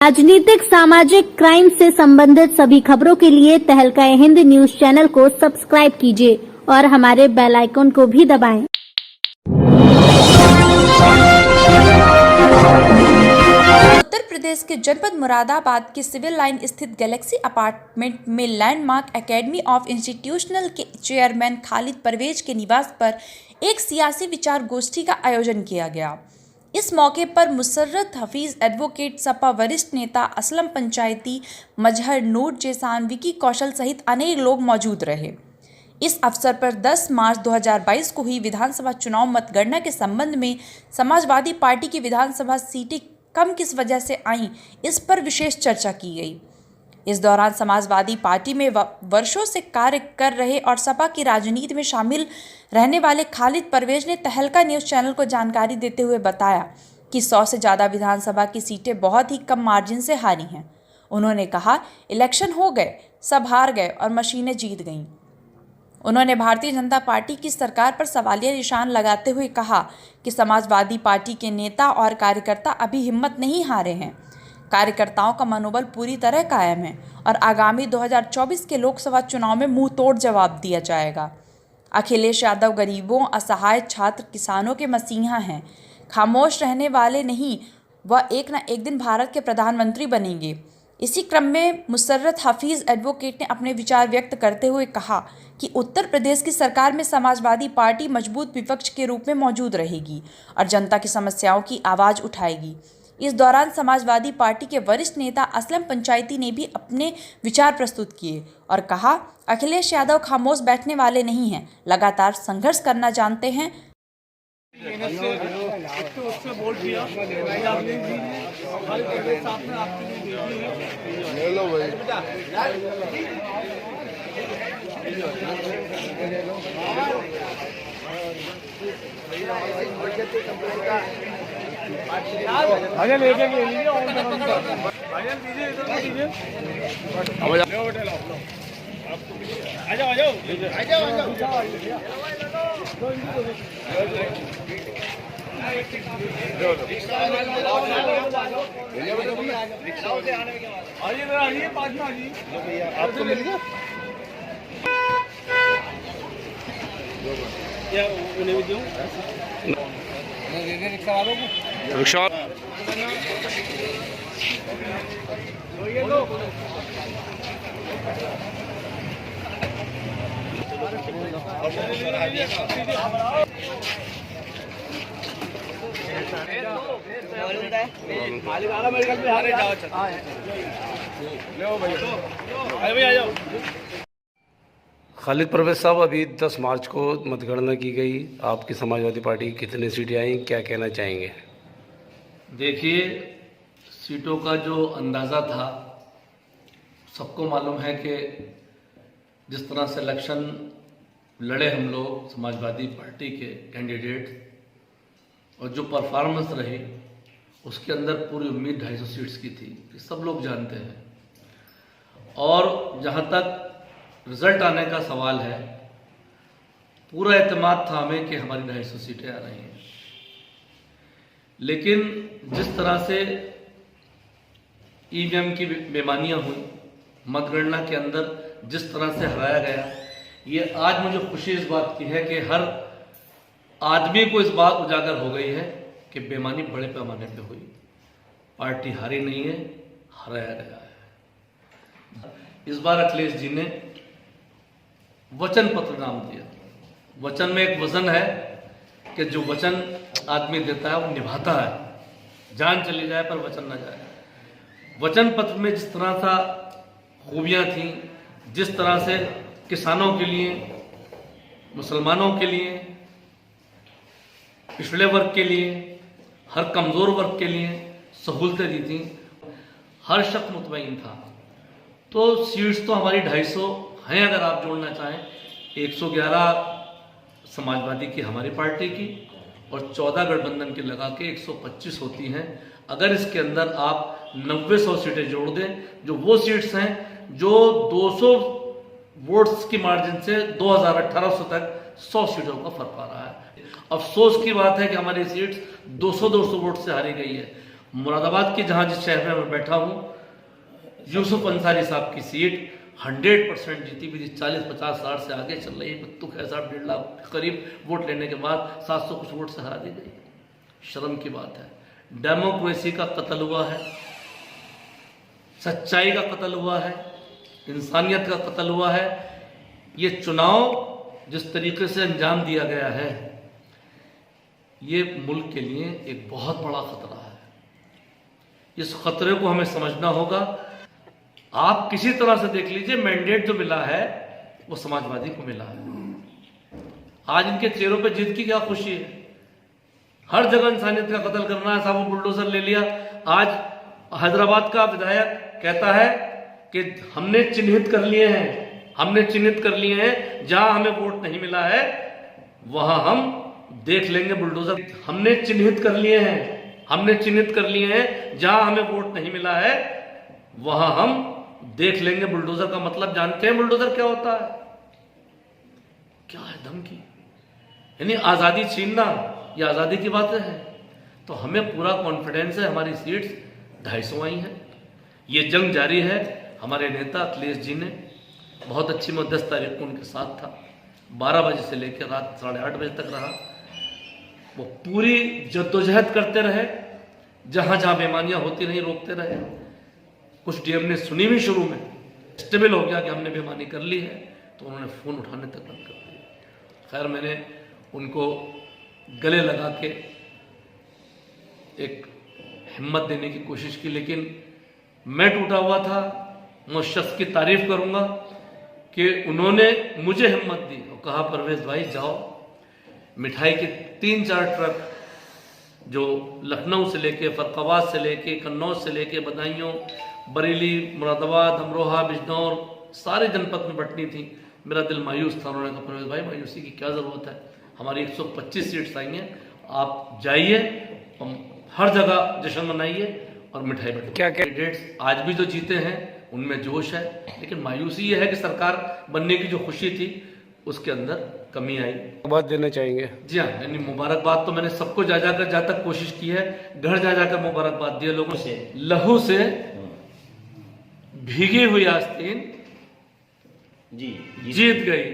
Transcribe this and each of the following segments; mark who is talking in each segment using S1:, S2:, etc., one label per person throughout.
S1: राजनीतिक सामाजिक क्राइम से संबंधित सभी खबरों के लिए तहलका हिंद न्यूज चैनल को सब्सक्राइब कीजिए और हमारे बेल आइकन को भी दबाएं।
S2: उत्तर प्रदेश के जनपद मुरादाबाद के सिविल लाइन स्थित गैलेक्सी अपार्टमेंट में लैंडमार्क एकेडमी ऑफ इंस्टीट्यूशनल के चेयरमैन खालिद परवेज के निवास पर एक सियासी विचार गोष्ठी का आयोजन किया गया। इस मौके पर मुसर्रत हफीज एडवोकेट, सपा वरिष्ठ नेता असलम पंचायती, मजहर नूर जेसान, विकी कौशल सहित अनेक लोग मौजूद रहे। इस अवसर पर 10 मार्च 2022 को हुई विधानसभा चुनाव मतगणना के संबंध में समाजवादी पार्टी की विधानसभा सीटें कम किस वजह से आईं, इस पर विशेष चर्चा की गई। इस दौरान समाजवादी पार्टी में वर्षों से कार्य कर रहे और सपा की राजनीति में शामिल रहने वाले खालिद परवेज ने तहलका न्यूज़ चैनल को जानकारी देते हुए बताया कि 100 से ज़्यादा विधानसभा की सीटें बहुत ही कम मार्जिन से हारी हैं। उन्होंने कहा, इलेक्शन हो गए, सब हार गए और मशीनें जीत गईं। उन्होंने भारतीय जनता पार्टी की सरकार पर सवालिया निशान लगाते हुए कहा कि समाजवादी पार्टी के नेता और कार्यकर्ता अभी हिम्मत नहीं हारे हैं। कार्यकर्ताओं का मनोबल पूरी तरह कायम है और आगामी 2024 के लोकसभा चुनाव में मुंह तोड़ जवाब दिया जाएगा। अखिलेश यादव गरीबों, असहाय छात्र, किसानों के मसीहा हैं। खामोश रहने वाले नहीं, वह एक न एक दिन भारत के प्रधानमंत्री बनेंगे। इसी क्रम में मुसर्रत हफीज एडवोकेट ने अपने विचार व्यक्त करते हुए कहा कि उत्तर प्रदेश की सरकार में समाजवादी पार्टी मजबूत विपक्ष के रूप में मौजूद रहेगी और जनता की समस्याओं की आवाज़ उठाएगी। इस दौरान समाजवादी पार्टी के वरिष्ठ नेता असलम पंचायती ने भी अपने विचार प्रस्तुत किए और कहा, अखिलेश यादव खामोश बैठने वाले नहीं हैं, लगातार संघर्ष करना जानते हैं।
S3: आगे लेके ले लीजिए और फाइनल दीजिए, इधर दीजिए। आ जाओ आ जाओ आ जाओ आ जाओ। आइए पास में आइए, आपको मिल गया क्या? उन्हें भी दूँ रिक्शा वालों को, रिक्शा मालिक आला मेडिकल पे आ रहे जाओ। लो भाई आ जाओ।
S4: खालिद परवेज साहब, अभी 10 मार्च को मतगणना की गई, आपकी समाजवादी पार्टी की कितनी सीटें आई, क्या कहना चाहेंगे?
S5: देखिए, सीटों का जो अंदाज़ा था, सबको मालूम है कि जिस तरह से इलेक्शन लड़े हम लोग समाजवादी पार्टी के कैंडिडेट और जो परफॉर्मेंस रही, उसके अंदर पूरी उम्मीद 250 सीट्स की थी, ये सब लोग जानते हैं। और जहाँ तक रिजल्ट आने का सवाल है, पूरा एतमाद था हमें कि हमारी 250 सीटें आ रही हैं। लेकिन जिस तरह से ईवीएम की बेमानियां हुई, मतगणना के अंदर जिस तरह से हराया गया, ये आज मुझे खुशी इस बात की है कि हर आदमी को इस बात उजागर हो गई है कि बेमानी बड़े पैमाने पे हुई, पार्टी हारी नहीं है, हराया गया है। इस बार अखिलेश जी ने वचन पत्र नाम दिया। वचन में एक वजन है कि जो वचन आदमी देता है वो निभाता है, जान चली जाए पर वचन ना जाए। वचन पत्र में जिस तरह सा खूबियां थी, जिस तरह से किसानों के लिए, मुसलमानों के लिए, पिछड़े वर्ग के लिए, हर कमज़ोर वर्ग के लिए सहूलतें दी थी, हर शख्स मुतमईन था। तो सीट्स तो हमारी 250 हैं, अगर आप जोड़ना चाहें 111 समाजवादी की हमारी पार्टी की और 14 गठबंधन की लगा के 125 होती हैं। अगर इसके अंदर आप 90-100 सीटें जोड़ दें, जो वो सीट्स हैं जो 200 वोट्स की मार्जिन से 2018 तक 100 सीटों का फर्क आ रहा है। अफसोस की बात है कि हमारी सीट्स 200-200 वोट से हारी गई है। मुरादाबाद के जहाँ जिस शहर में मैं बैठा हूँ, यूसुफ अंसारी साहब की सीट 100% जीती भी थी। 40-50 हज़ार से आगे चल रही है। बत्तू खैर साहब 1.5 लाख करीब वोट लेने के बाद 700 कुछ वोट से हरा दी गई। शर्म की बात है। डेमोक्रेसी का कत्ल हुआ है, सच्चाई का कत्ल हुआ है, इंसानियत का कत्ल हुआ है। ये चुनाव जिस तरीके से अंजाम दिया गया है, ये मुल्क के लिए एक बहुत बड़ा खतरा है। इस खतरे को हमें समझना होगा। आप किसी तरह से देख लीजिए, मैंडेट जो मिला है वो समाजवादी को मिला है। आज इनके चेहरों पे जीत की क्या खुशी है। हर जगह इंसानियत का कत्ल करना है। साहब वो बुलडोजर ले लिया। आज हैदराबाद का विधायक कहता है कि हमने चिन्हित कर लिए हैं, जहां हमें वोट नहीं मिला है वहां हम देख लेंगे बुलडोजर। हमने चिन्हित कर लिए हैं, जहां हमें वोट नहीं मिला है वहां हम देख लेंगे बुलडोजर का मतलब जानते हैं बुलडोजर क्या होता है? क्या है? धमकी। यानी आजादी छीनना, ये आजादी की बातें हैं। तो हमें पूरा कॉन्फिडेंस है, हमारी सीट्स 250 आई हैं। ये जंग जारी है। हमारे नेता अखिलेश जी ने बहुत अच्छी, मैं 10 तारीख को उनके साथ था, 12 बजे से लेकर रात 8:30 बजे तक रहा। वो पूरी जद्दोजहद करते रहे, जहां जहां बेईमानियां होती रही रोकते रहे। कुछ डीएम ने सुनी भी, शुरू में स्टेबल हो गया कि हमने बेईमानी कर ली है, तो उन्होंने फ़ोन उठाने तक बंद कर दिया। खैर मैंने उनको गले लगा के एक हिम्मत देने की कोशिश की, लेकिन मैं टूटा हुआ था। मैं उस शख्स की तारीफ करूंगा कि उन्होंने मुझे हिम्मत दी और कहा परवेज भाई जाओ, मिठाई के 3-4 ट्रक जो लखनऊ से लेके, फरखाबाद से लेके, कन्नौज से लेके, बदायूं, बरेली, मुरादाबाद, अमरोहा, बिजनौर, सारे जनपद में बंटनी थी। मेरा दिल मायूस था। उन्होंने कहा परवेज भाई मायूसी की क्या ज़रूरत है, हमारी 125 सीट्स आई हैं, आप जाइए, हर जगह जश्न मनाइए और मिठाई बंटिए। क्या कैंडिडेट्स आज भी जो जीते हैं उनमें जोश है, लेकिन मायूसी ये है कि सरकार बनने की जो खुशी थी उसके अंदर कमी आई।
S4: बात देना चाहेंगे?
S5: जी हाँ, यानी मुबारकबाद तो मैंने सबको जा जाकर जहाँ तक कोशिश की है, घर जा जाकर मुबारकबाद दिए लोगों से। लहू से भीगी हुई आस्तीन जीत गई,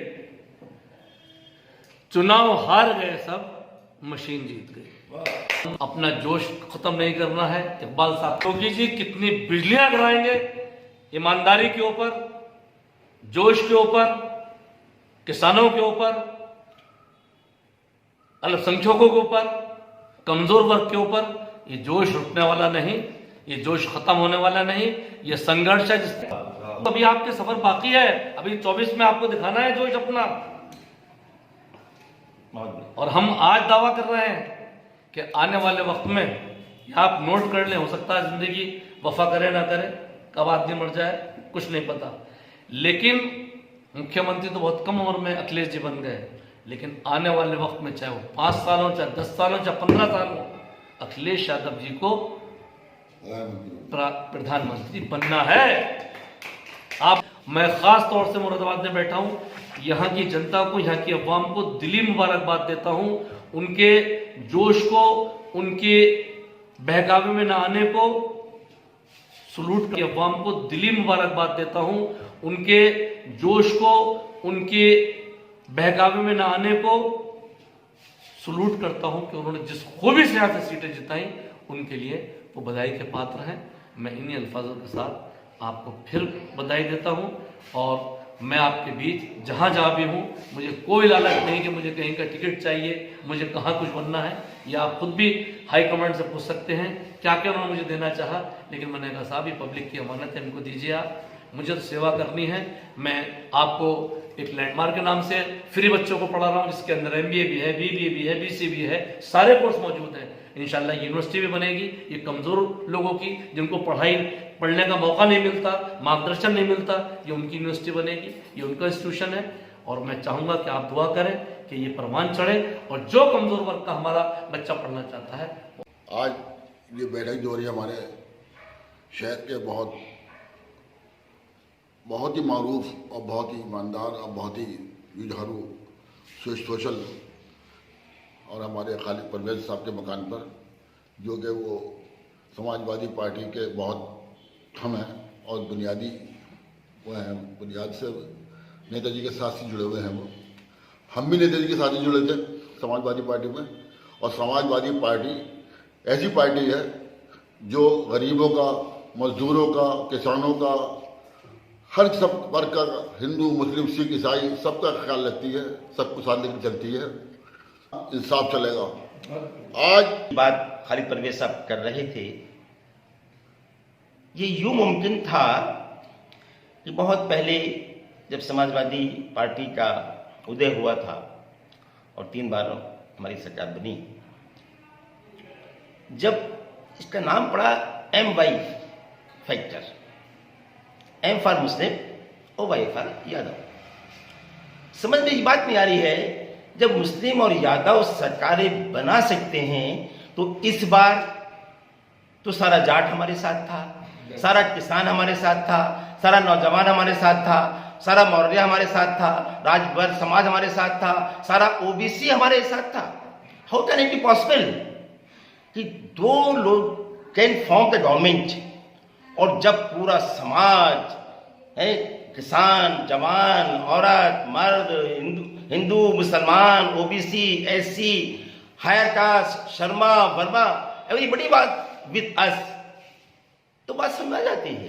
S5: चुनाव हार गए सब, मशीन जीत गई। अपना जोश खत्म नहीं करना है। इकबाल साहब योगी जी कितनी बिजलियां गिराएंगे ईमानदारी के ऊपर, जोश के ऊपर, किसानों के ऊपर, अल्पसंख्यकों के ऊपर, कमजोर वर्ग के ऊपर। ये जोश रुकने वाला नहीं, ये जोश खत्म होने वाला नहीं। ये संघर्ष है जिसमें अभी आपके सफर बाकी है। अभी 24 में आपको दिखाना है जोश अपना। और हम आज दावा कर रहे हैं कि आने वाले वक्त में, आप नोट कर लें, हो सकता है जिंदगी वफा करे ना करे, कब आदमी मर जाए कुछ नहीं पता, लेकिन मुख्यमंत्री तो बहुत कम उम्र में अखिलेश जी बन गए, लेकिन आने वाले वक्त में चाहे वो 5 साल हो, चाहे 10 साल हो, चाहे 15 साल हो, अखिलेश यादव जी को प्रधानमंत्री बनना है। मैं खास तौर से मुरादाबाद में बैठा हूं, यहाँ की जनता को, यहाँ की अवाम को दिली मुबारकबाद देता हूं। उनके जोश को, उनके बहकावे में न आने को सलूट की अवाम को दिली मुबारकबाद देता हूं। उनके जोश को, उनके बहकावे में न आने को सलूट करता हूं कि उन्होंने जिस खूबी से यहाँ से सीटें जिताई, उनके लिए वो बधाई के पात्र हैं। मैं इन्हीं अल्फाजों के साथ आपको फिर बधाई देता हूं। और मैं आपके बीच जहां जहां भी हूं, मुझे कोई लालच नहीं कि मुझे कहीं का टिकट चाहिए, मुझे कहां कुछ बनना है। या आप खुद भी हाई कमांड से पूछ सकते हैं क्या क्या उन्होंने मुझे देना चाहा, लेकिन मैंने कहा साहब ये पब्लिक की अमानत है, इनको दीजिए आप, मुझे तो सेवा करनी है। मैं आपको एक लैंडमार्क के नाम से फ्री बच्चों को पढ़ा रहा हूँ, जिसके अंदर MBA भी है, BBA भी है, BC भी है, सारे कोर्स मौजूद हैं। इंशाल्लाह यूनिवर्सिटी भी बनेगी। ये कमजोर लोगों की, जिनको पढ़ने का मौका नहीं मिलता, मार्गदर्शन नहीं मिलता, ये उनकी यूनिवर्सिटी बनेगी, ये उनका इंस्टीट्यूशन है। और मैं चाहूंगा कि आप दुआ करें कि ये परवान चढ़े और जो कमजोर वर्ग का हमारा बच्चा पढ़ना चाहता है।
S6: आज ये बैठक जो हो रही है हमारे शहर के बहुत ही मारूफ और बहुत ही ईमानदार और बहुत ही जुझारू सोशल और हमारे खालिद परवेज साहब के मकान पर, जो कि वो समाजवादी पार्टी के बहुत हम हैं और बुनियादी वो हैं, बुनियाद से नेताजी के साथ ही जुड़े हुए हैं वो। हम भी नेताजी के साथ ही जुड़े थे समाजवादी पार्टी में। और समाजवादी पार्टी ऐसी पार्टी है जो गरीबों का, मजदूरों का, किसानों का, हर सब वर्ग का, हिंदू, मुस्लिम, सिख, ईसाई सबका ख्याल रखती है, सबको साथ लेकर चलती है। इंसाफ चलेगा। आज
S7: बात खालिद परवेज साहब कर रहे थे, ये यूं मुमकिन था कि बहुत पहले जब समाजवादी पार्टी का उदय हुआ था और 3 बार हमारी सरकार बनी, जब इसका नाम पड़ा MY factor, M for Muslim और Y फॉर यादव, समझ में ये बात नहीं आ रही है। जब मुस्लिम और यादव सरकारें बना सकते हैं तो इस बार तो सारा जाट हमारे साथ था, सारा किसान हमारे साथ था, सारा नौजवान हमारे साथ था, सारा मौर्य हमारे साथ था, राजभर समाज हमारे साथ था, सारा OBC हमारे साथ था। How can it be possible कि 2 लोग कैन फॉर्म द गवर्नमेंट और जब पूरा समाज है, किसान, जवान, औरत, मर्द, हिंदू, मुसलमान, OBC, SC, higher caste, Sharma, Verma, everybody बात विद अस, तो बात समझ आ जाती है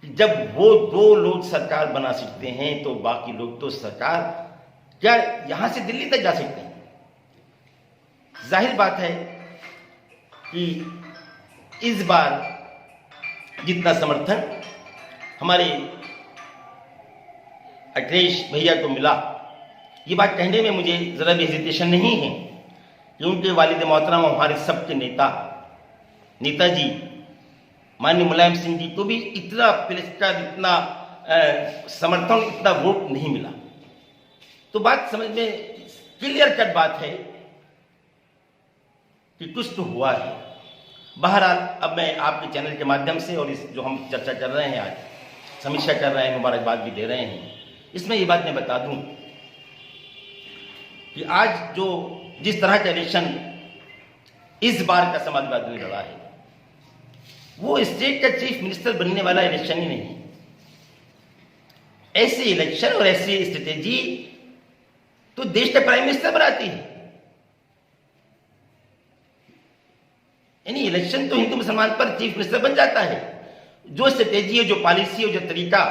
S7: कि जब वो 2 लोग सरकार बना सकते हैं तो बाकी लोग तो सरकार क्या यहां से दिल्ली तक जा सकते हैं। जाहिर बात है कि इस बार जितना समर्थन हमारे अखिलेश भैया को मिला, ये बात कहने में मुझे जरा भी हेजिटेशन नहीं है कि उनके वालिद मोहतरम हमारे सबके नेताजी माननीय मुलायम सिंह जी को भी इतना पुरस्कार, इतना समर्थन, इतना वोट नहीं मिला। तो बात समझ में क्लियर कट बात है कि कुछ तो हुआ है। बहरहाल अब मैं आपके चैनल के माध्यम से और इस जो हम चर्चा कर रहे हैं, आज समीक्षा कर रहे हैं, मुबारकबाद भी दे रहे हैं, इसमें ये बात मैं बता दूं कि आज जो जिस तरह का इलेक्शन इस बार का समाजवादी ने लड़ा है, वो स्टेट का चीफ मिनिस्टर बनने वाला इलेक्शन ही नहीं है। ऐसे इलेक्शन और ऐसी स्ट्रेटेजी तो देश का प्राइम मिनिस्टर बनाती है। यानी इलेक्शन तो हिंदू मुसलमान पर चीफ मिनिस्टर बन जाता है। जो स्ट्रेटेजी है, जो पॉलिसी है, जो तरीका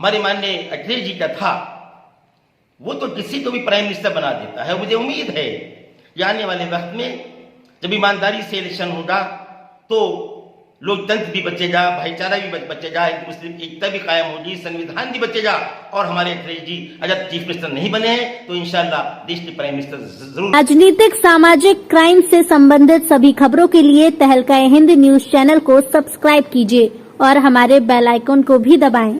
S7: हमारे माननीय अखिलेश जी का था, वो तो किसी को भी प्राइम मिनिस्टर बना देता है। मुझे उम्मीद है कि आने वाले वक्त में जब ईमानदारी से इलेक्शन होगा तो लोकतंत्र भी बचेगा, भाईचारा भी बचेगा, हिंदू मुस्लिम एकता भी कायम होगी, संविधान भी बचेगा और हमारे अखिलेश जी अगर चीफ मिनिस्टर नहीं बने हैं तो इंशाल्लाह देश के प्राइम मिनिस्टर जरूर।
S1: राजनीतिक, सामाजिक, क्राइम से संबंधित सभी खबरों के लिए तहलका हिंद न्यूज चैनल को सब्सक्राइब कीजिए और हमारे बेल आइकन को भी दबाएं।